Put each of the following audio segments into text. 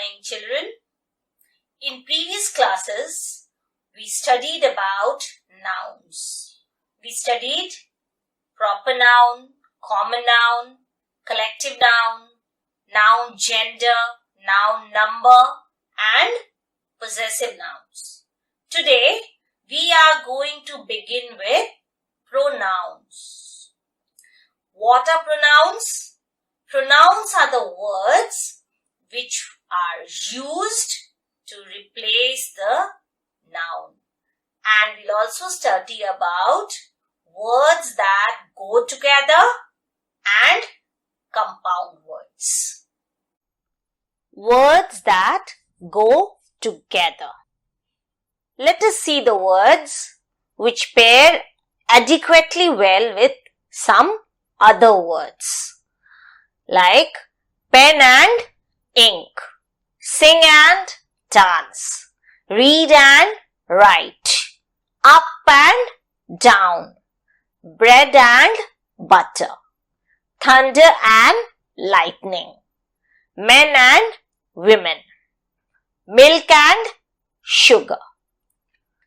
morning, children. In previous classes, we studied about nouns. We studied proper noun, common noun, collective noun, noun gender, noun number, and possessive nouns. Today, we are going to begin with pronouns. What are pronouns? Pronouns are the words which are used to replace the noun. And we'll also study about words that go together and compound words. Words that go together. Let us see the words which pair adequately well with some other words, like pen and ink, sing and dance, read and write, up and down, bread and butter, thunder and lightning, men and women, milk and sugar.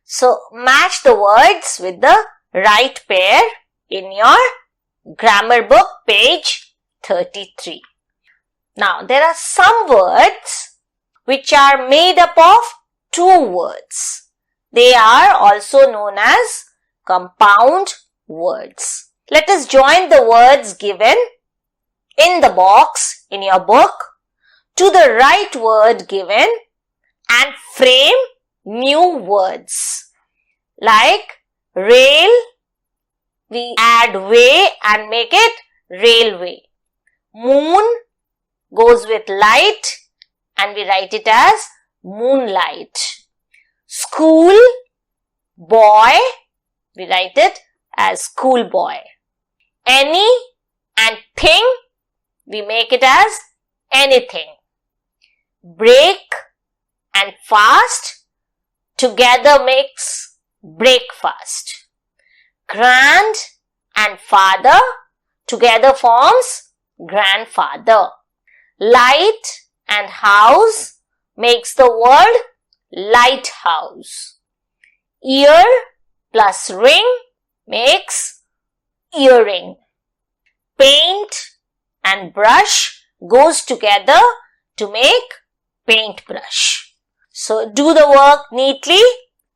So match the words with the right pair in your grammar book, page 33. Now, there are some words which are made up of two words. They are also known as compound words. Let us join the words given in the box in your book to the right word given and frame new words. Like rail, we add way and make it railway. Moon goes with light and we write it as moonlight. School, boy, we write it as schoolboy. Any and thing, we make it as anything. Break and fast together makes breakfast. Grand and father together forms grandfather. Light and house makes the word lighthouse. Ear plus ring makes earring. Paint and brush goes together to make paintbrush. So do the work neatly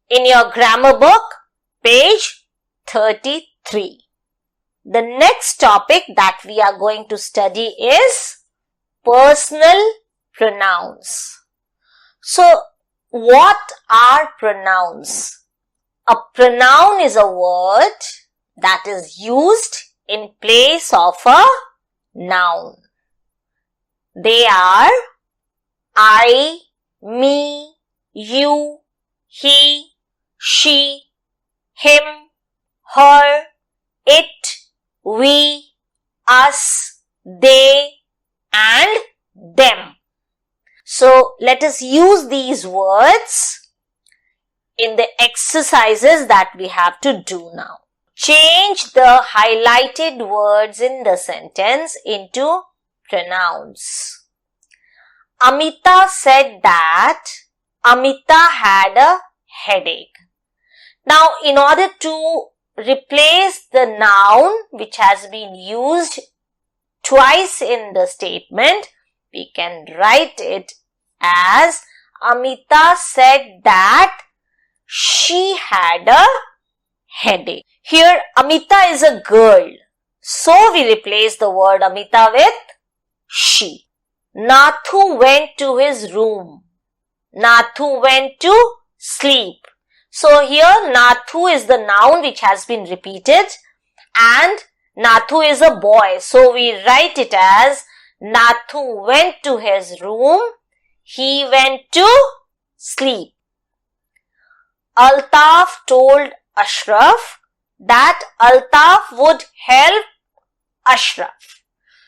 in your grammar book, page 33. The next topic that we are going to study is personal pronouns. So, what are pronouns? A pronoun is a word that is used in place of a noun. They are I, me, you, he, she, him, her, it, we, us, they, and them. So, let us use these words in the exercises that we have to do now. Change the highlighted words in the sentence into pronouns. Amita said that Amita had a headache. Now, in order to replace the noun which has been used twice in the statement, we can write it as Amita said that she had a headache. Here, Amita is a girl. So, we replace the word Amita with she. Nathu went to his room. Nathu went to sleep. So, here Nathu is the noun which has been repeated and Nathu is a boy. So, we write it as Nathu went to his room. He went to sleep. Altaf told Ashraf that Altaf would help Ashraf.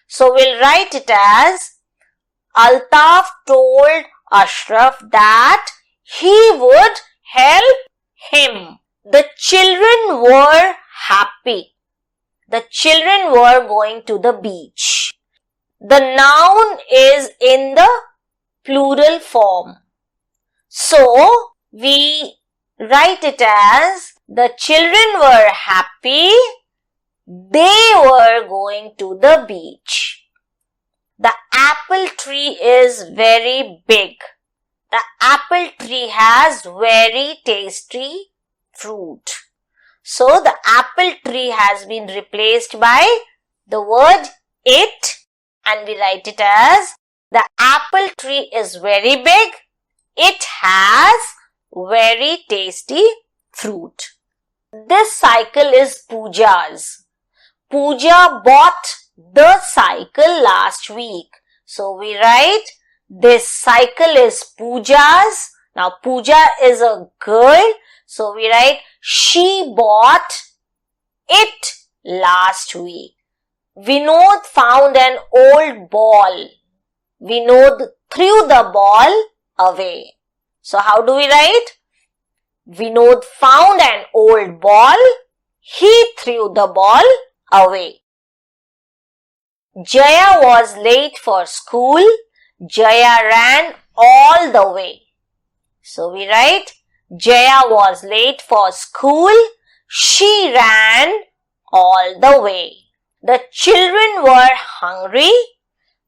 So, we'll write it as Altaf told Ashraf that he would help him. The children were happy. The children were going to the beach. The noun is in the plural form. So, we write it as the children were happy. They were going to the beach. The apple tree is very big. The apple tree has very tasty fruit. So, the apple tree has been replaced by the word it, and we write it as the apple tree is very big. It has very tasty fruit. This cycle is Pooja's. Pooja bought the cycle last week. So we write this cycle is Pooja's. Now Pooja is a girl. So we write she bought it last week. Vinod found an old ball. Vinod threw the ball away. So how do we write? Vinod found an old ball. He threw the ball away. Jaya was late for school. Jaya ran all the way. So we write Jaya was late for school. She ran all the way. The children were hungry.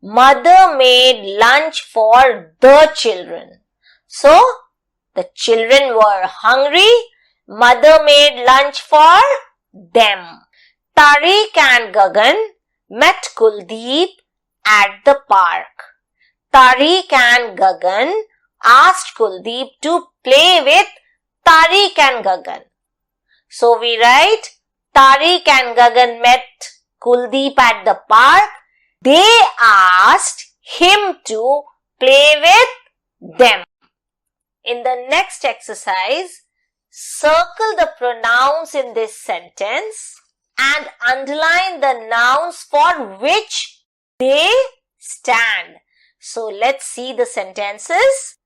Mother made lunch for the children. So, the children were hungry. Mother made lunch for them. Tariq and Gagan met Kuldeep at the park. Tariq and Gagan asked Kuldeep to play with Tariq and Gagan. So, we write Tariq and Gagan met Kuldeep at the park. They asked him to play with them. In the next exercise, circle the pronouns in this sentence and underline the nouns for which they stand. So let's see the sentences.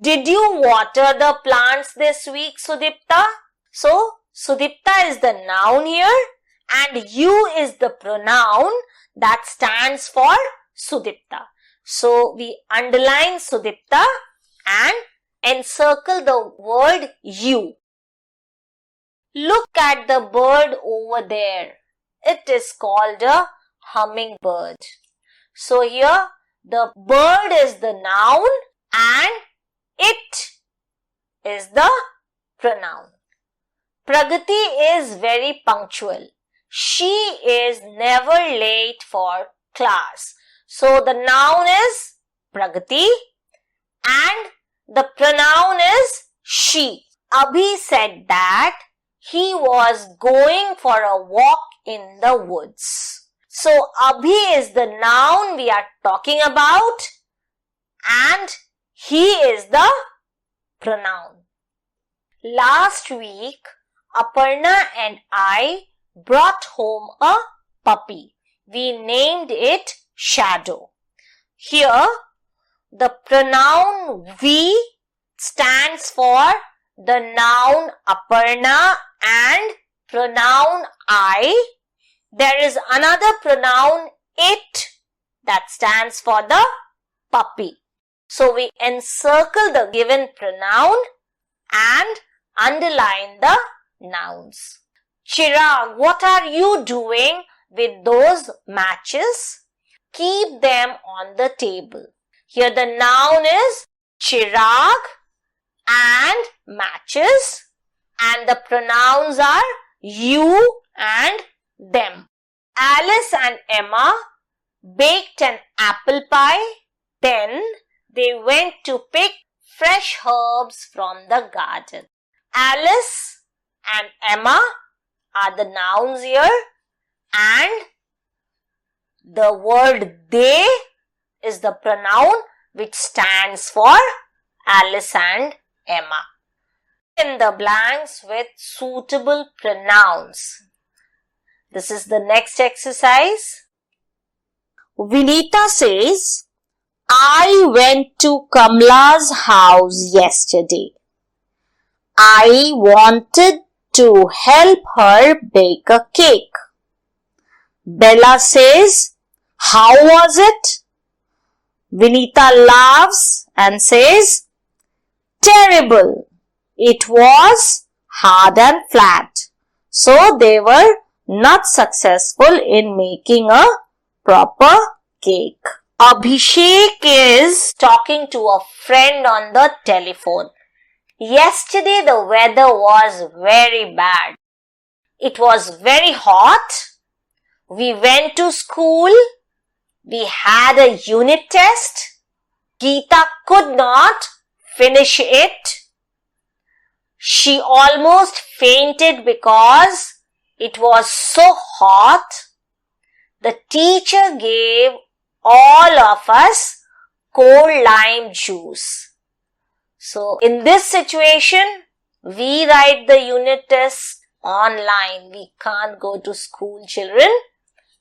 Did you water the plants this week, Sudipta? So Sudipta is the noun here and you is the pronoun that stands for Sudipta. So we underline Sudipta and encircle the word you. Look at the bird over there. It is called a hummingbird. So here the bird is the noun and it is the pronoun. Pragati is very punctual. She is never late for class. So the noun is Pragati and the pronoun is she. Abhi said that he was going for a walk in the woods. So Abhi is the noun we are talking about and he is the pronoun. Last week, Aparna and I brought home a puppy. We named it Shadow. Here, the pronoun we stands for the noun Aparna and pronoun I. There is another pronoun it that stands for the puppy. So we encircle the given pronoun and underline the nouns. Chirag, what are you doing with those matches? Keep them on the table. Here the noun is Chirag and matches and the pronouns are you and them. Alice and Emma baked an apple pie. Then they went to pick fresh herbs from the garden. Alice and Emma are the nouns here and the word they is the pronoun which stands for Alice and Emma. In the blanks with suitable pronouns. This is the next exercise. Vinita says, I went to Kamla's house yesterday. I wanted to help her bake a cake. Bella says, how was it? Vinita laughs and says, terrible. It was hard and flat. So they were not successful in making a proper cake. Abhishek is talking to a friend on the telephone. Yesterday the weather was very bad. It was very hot. We went to school. We had a unit test. Geeta could not finish it. She almost fainted because it was so hot. The teacher gave all of us cold lime juice. So in this situation, we write the unit test online. We can't go to school, children,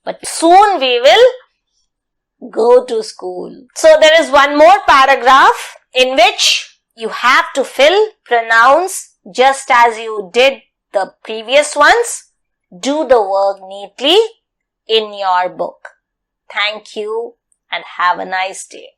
but soon we will go to school. So there is one more paragraph in which you have to fill pronouns just as you did the previous ones. Do the work neatly in your book. Thank you and have a nice day.